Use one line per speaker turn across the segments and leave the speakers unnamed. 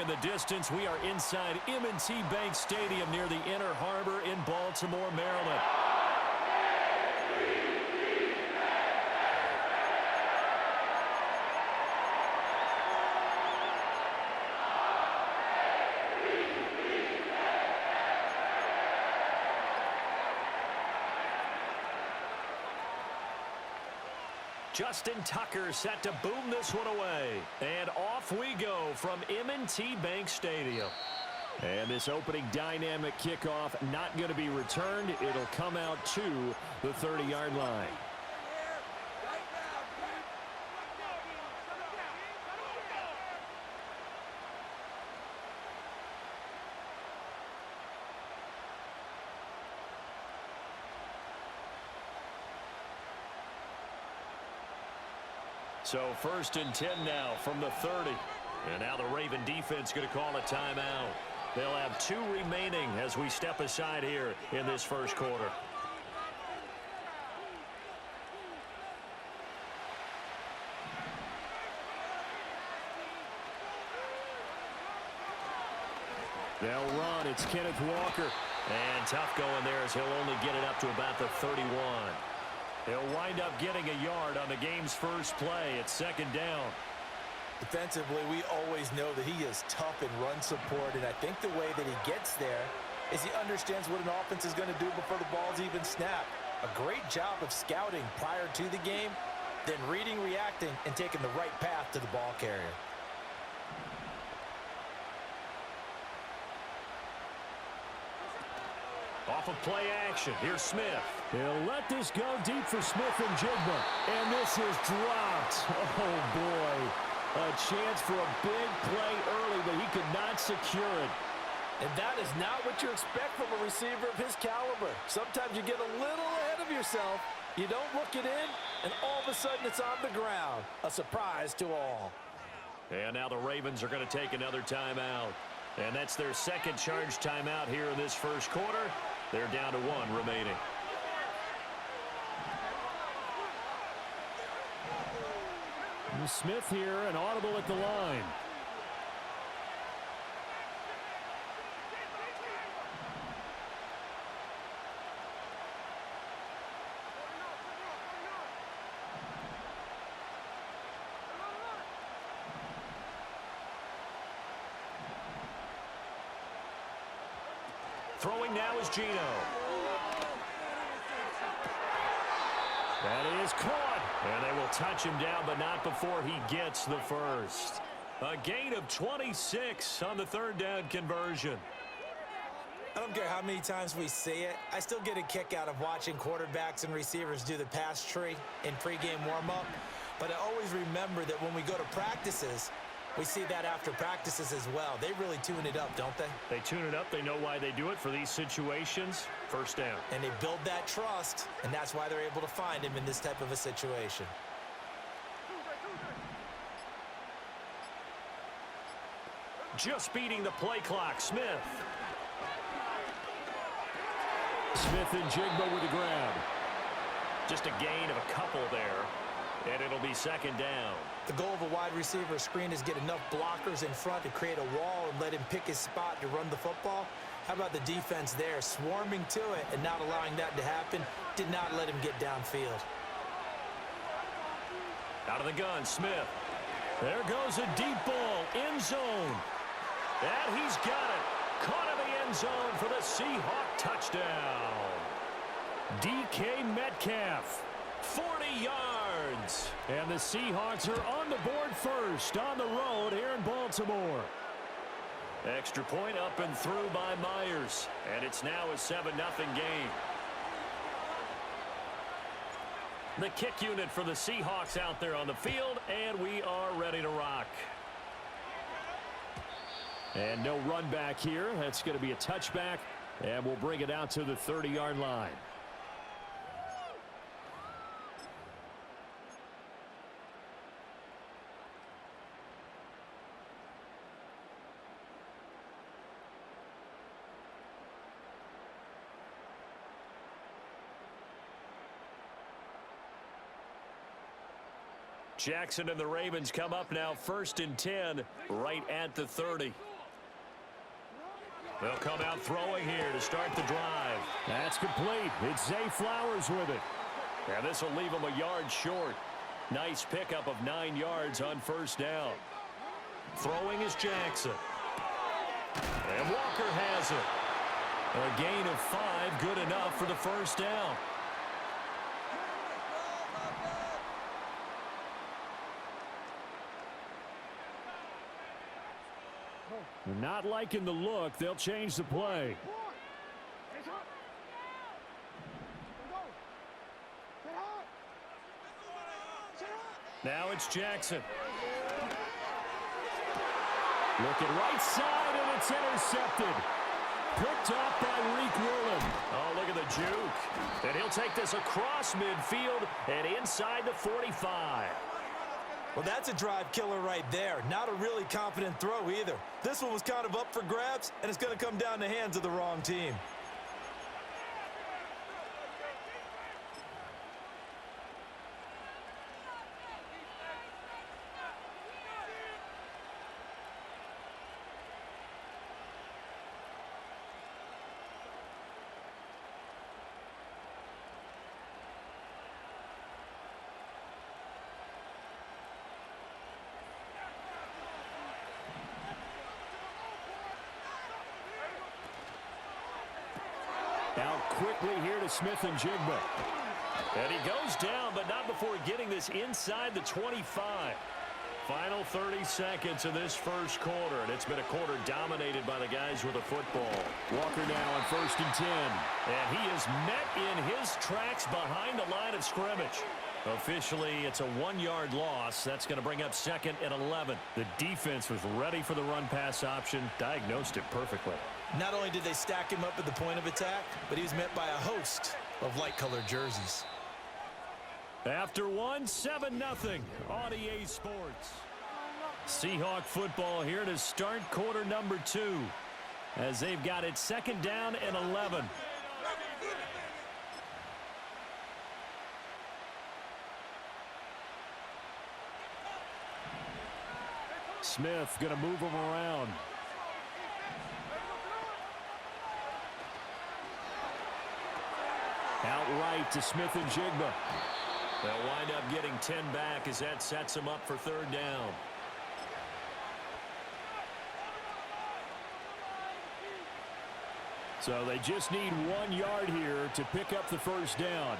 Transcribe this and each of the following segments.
in the distance, we are inside M&T Bank Stadium near the Inner Harbor in Baltimore, Maryland. Justin Tucker set to boom this one away. And off we go from M&T Bank Stadium. And this opening dynamic kickoff not going to be returned. It'll come out to the 30-yard line. So 1st and 10 now from the 30. And now the Raven defense going to call a timeout. They'll have 2 remaining as we step aside here in this first quarter. They'll run. It's Kenneth Walker. And tough going there as he'll only get it up to about the 31. He'll wind up getting a yard on the game's first play. It's 2nd down.
Defensively, we always know that he is tough in run support, and I think the way that he gets there is he understands what an offense is going to do before the ball's even snapped. A great job of scouting prior to the game, then reading, reacting, and taking the right path to the ball carrier.
Off of play action, here's Smith.
He'll let this go deep for Smith and Jigba. And this is dropped. Oh, boy. A chance for a big play early, but he could not secure it.
And that is not what you expect from a receiver of his caliber. Sometimes you get a little ahead of yourself. You don't look it in, and all of a sudden it's on the ground. A surprise to all.
And now the Ravens are going to take another timeout. And that's their second charge timeout here in this first quarter. They're down to 1 remaining.
Smith here, an audible at the line.
Throwing now is Gino. That is caught. And they will touch him down, but not before he gets the first. A gain of 26 on the 3rd down conversion.
I don't care how many times we see it. I still get a kick out of watching quarterbacks and receivers do the pass tree in pregame warm-up. But I always remember that when we go to practices, we see that after practices as well. They really tune it up, don't they?
They tune it up. They know why they do it for these situations. 1st down.
And they build that trust, and that's why they're able to find him in this type of a situation.
Just beating the play clock, Smith.
Smith and Jigba with the grab.
Just a gain of a couple there, and it'll be 2nd down.
The goal of a wide receiver screen is get enough blockers in front to create a wall and let him pick his spot to run the football. How about the defense there, swarming to it and not allowing that to happen? Did not let him get downfield.
Out of the gun, Smith. There goes a deep ball, end zone. And he's got it. Caught in the end zone for the Seahawk touchdown. Dk Metcalf, 40 yards.
And the Seahawks are on the board first on the road here in Baltimore.
Extra point up and through by Myers. And it's now a 7-0 game. The kick unit for the Seahawks out there on the field, and we are ready to rock.
And no run back here. That's going to be a touchback, and we'll bring it out to the 30-yard line.
Jackson and the Ravens come up now 1st and 10 right at the 30. They'll come out throwing here to start the drive.
That's complete. It's Zay Flowers with it.
And this will leave them a yard short. Nice pickup of 9 yards on first down. Throwing is Jackson. And Walker has it. A gain of 5, good enough for the first down.
Not liking the look. They'll change the play.
Now it's Jackson.
Looking right side, and it's intercepted. Picked off by Reek Woolen.
Oh, look at the juke. And he'll take this across midfield and inside the 45.
Well, that's a drive killer right there. Not a really confident throw either. This one was kind of up for grabs, and it's going to come down the hands of the wrong team.
Out quickly here to Smith and Jigba.
And he goes down, but not before getting this inside the 25. Final 30 seconds of this first quarter, and it's been a quarter dominated by the guys with the football.
Walker now on 1st and 10.
And he is met in his tracks behind the line of scrimmage. Officially, it's a 1-yard loss. That's going to bring up 2nd and 11. The defense was ready for the run-pass option, diagnosed it perfectly.
Not only did they stack him up at the point of attack, but he was met by a host of light-colored jerseys.
After 1, 7-0 on EA Sports. Seahawk football here to start quarter number 2 as they've got it 2nd down and 11.
Smith going to move him around. Outright to Smith and Jigba.
They'll wind up getting 10 back as that sets them up for 3rd down.
So they just need 1 yard here to pick up the first down.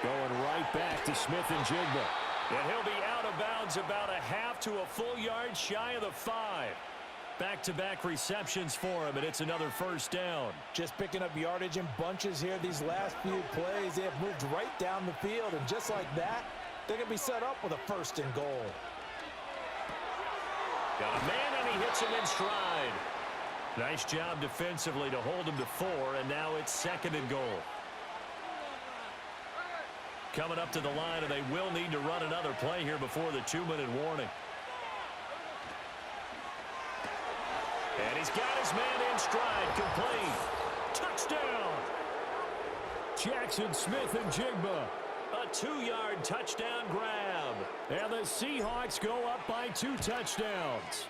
Going right back to Smith and Jigba.
And he'll be out of bounds about a half to a full yard shy of the 5. Back-to-back receptions for him, and it's another first down.
Just picking up yardage in bunches here these last few plays. They have moved right down the field, and just like that, they're going to be set up with a 1st and goal.
Got a man, and he hits him in stride. Nice job defensively to hold him to 4, and now it's 2nd and goal. Coming up to the line, and they will need to run another play here before the 2-minute warning. And he's got his man in stride, complete. Touchdown!
Jackson, Smith, and Jigba.
A 2-yard touchdown grab.
And the Seahawks go up by 2 touchdowns.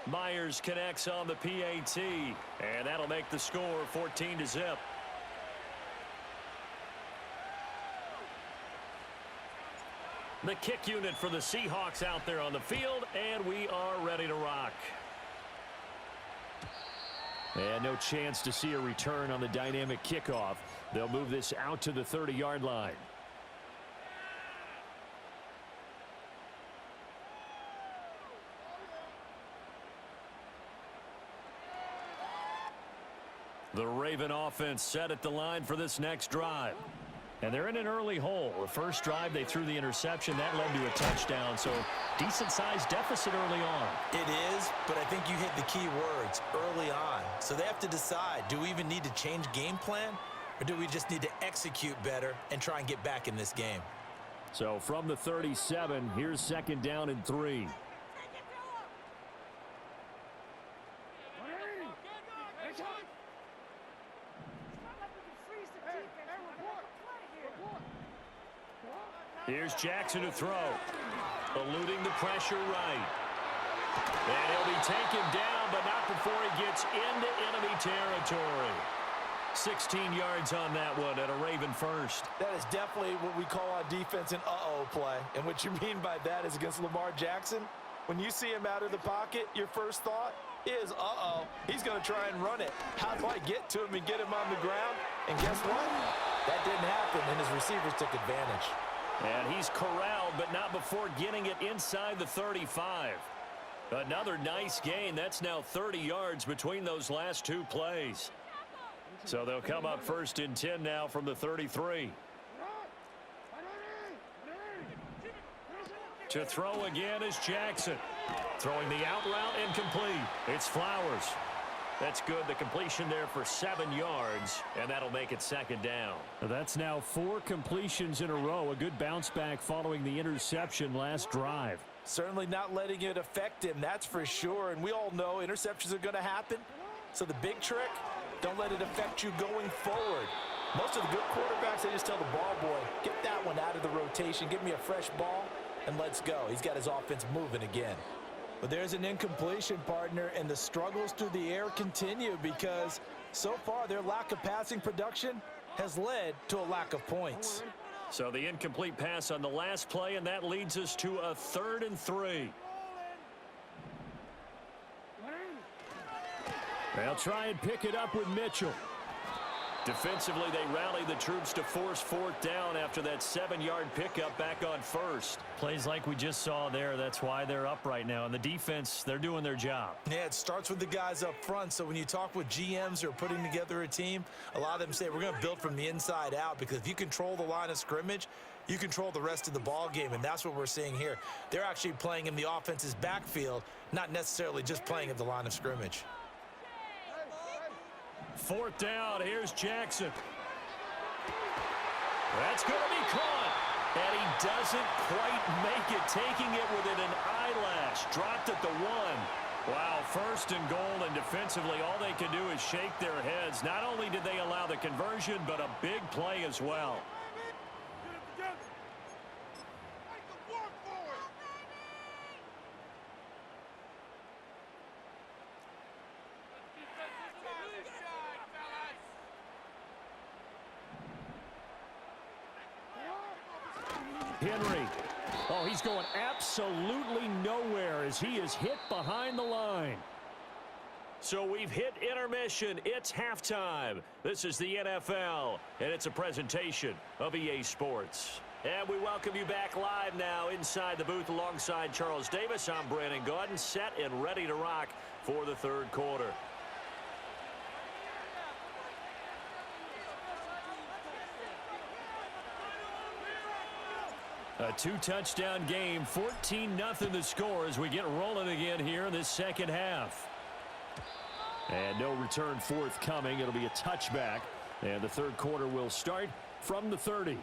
Myers connects on the PAT, and that'll make the score 14-0. The kick unit for the Seahawks out there on the field, and we are ready to rock.
And no chance to see a return on the dynamic kickoff. They'll move this out to the 30-yard line.
The Raven offense set at the line for this next drive. And they're in an early hole. The first drive, they threw the interception. That led to a touchdown, so decent-sized deficit early on.
It is, but I think you hit the key words, early on. So they have to decide, do we even need to change game plan, or do we just need to execute better and try and get back in this game?
So from the 37, here's 2nd down and 3.
Here's Jackson to throw. Eluding the pressure right. And he'll be taken down, but not before he gets into enemy territory. 16 yards on that one and a Raven first.
That is definitely what we call on defense an uh-oh play. And what you mean by that is against Lamar Jackson, when you see him out of the pocket, your first thought is, uh-oh, he's going to try and run it. How do I get to him and get him on the ground? And guess what? That didn't happen, and his receivers took advantage.
And he's corralled, but not before getting it inside the 35. Another nice gain. That's now 30 yards between those last two plays. So they'll come up first and 10 now from the 33. To throw again is Jackson. Throwing the out route and complete. It's Flowers. That's good. The completion there for 7 yards, and that'll make it second down.
That's now 4 completions in a row. A good bounce back following the interception last drive.
Certainly not letting it affect him, that's for sure. And we all know interceptions are going to happen. So the big trick, don't let it affect you going forward. Most of the good quarterbacks, they just tell the ball boy, get that one out of the rotation, give me a fresh ball, and let's go. He's got his offense moving again. But there's an incompletion, partner, and the struggles through the air continue because so far their lack of passing production has led to a lack of points.
So the incomplete pass on the last play, and that leads us to a 3rd and 3.
They'll try and pick it up with Mitchell.
Defensively, they rally the troops to force 4th down after that 7-yard pickup back on first.
Plays like we just saw there. That's why they're up right now. And the defense, they're doing their job.
Yeah, it starts with the guys up front. So when you talk with GMs who are putting together a team, a lot of them say we're going to build from the inside out because if you control the line of scrimmage, you control the rest of the ball game, and that's what we're seeing here. They're actually playing in the offense's backfield, not necessarily just playing at the line of scrimmage.
4th down, here's Jackson. That's going to be caught. And he doesn't quite make it, taking it within an eyelash. Dropped at the 1. Wow, 1st and goal, and defensively all they can do is shake their heads. Not only did they allow the conversion, but a big play as well.
Henry. Oh, he's going absolutely nowhere as he is hit behind the line.
So we've hit intermission. It's halftime. This is the NFL, and it's a presentation of EA Sports. And we welcome you back live now inside the booth alongside Charles Davis. I'm Brandon Gaudin, set and ready to rock for the 3rd quarter.
A 2-touchdown game, 14-0 the score as we get rolling again here in this second half. And no return forthcoming. It'll be a touchback. And the 3rd quarter will start from the 30.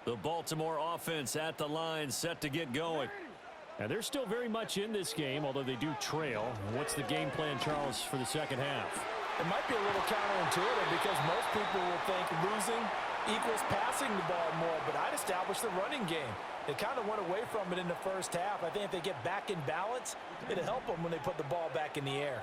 The Baltimore offense at the line, set to get going. And they're still very much in this game, although they do trail. What's the game plan, Charles, for the second half?
It might be a little counterintuitive because most people will think losing equals passing the ball more, but I'd establish the running game. They kind of went away from it in the first half. I think if they get back in balance, it'll help them when they put the ball back in the air.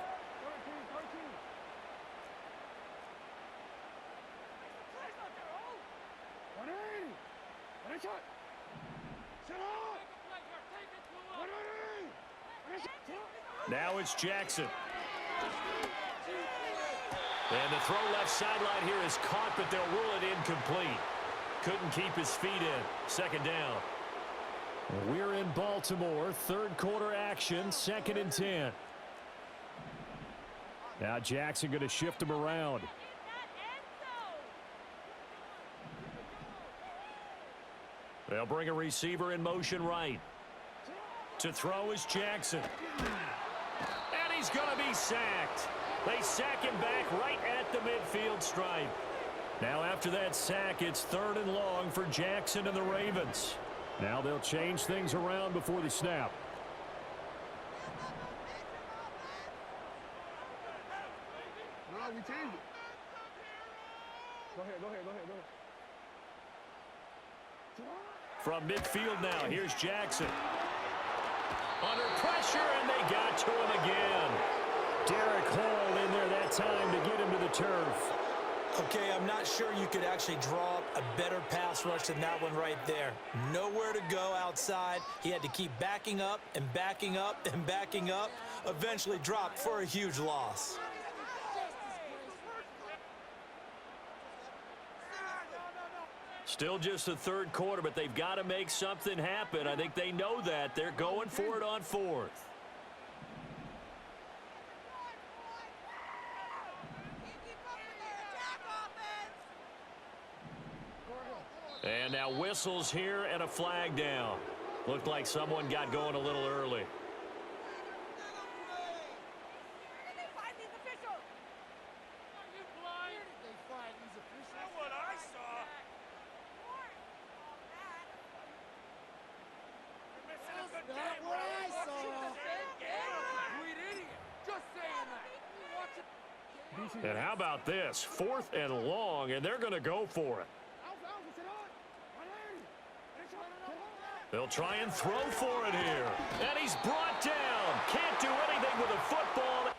Now it's Jackson. And the throw left sideline here is caught, but they'll rule it incomplete. Couldn't keep his feet in. Second down.
We're in Baltimore. 3rd quarter action. 2nd and 10. Now Jackson going to shift him around.
They'll bring a receiver in motion right. To throw is Jackson. And he's going to be sacked. They sack him back right at the midfield stripe. Now after that sack, it's 3rd and long for Jackson and the Ravens.
Now they'll change things around before the snap.
we changed it. Go ahead.
From midfield now, here's Jackson. Under pressure, and they got to him again. Derek Hall in there that time to get him to the turf.
Okay, I'm not sure you could actually draw up a better pass rush than that one right there. Nowhere to go outside. He had to keep backing up and backing up and backing up. Eventually dropped for a huge loss.
Still just the third quarter, but they've got to make something happen. I think they know that. They're going for it on fourth. And now whistles here and a flag down. Looked like someone got going a little early. And how about this? 4th and long, and they're going to go for it. They'll try and throw for it here. And he's brought down. Can't do anything with the football,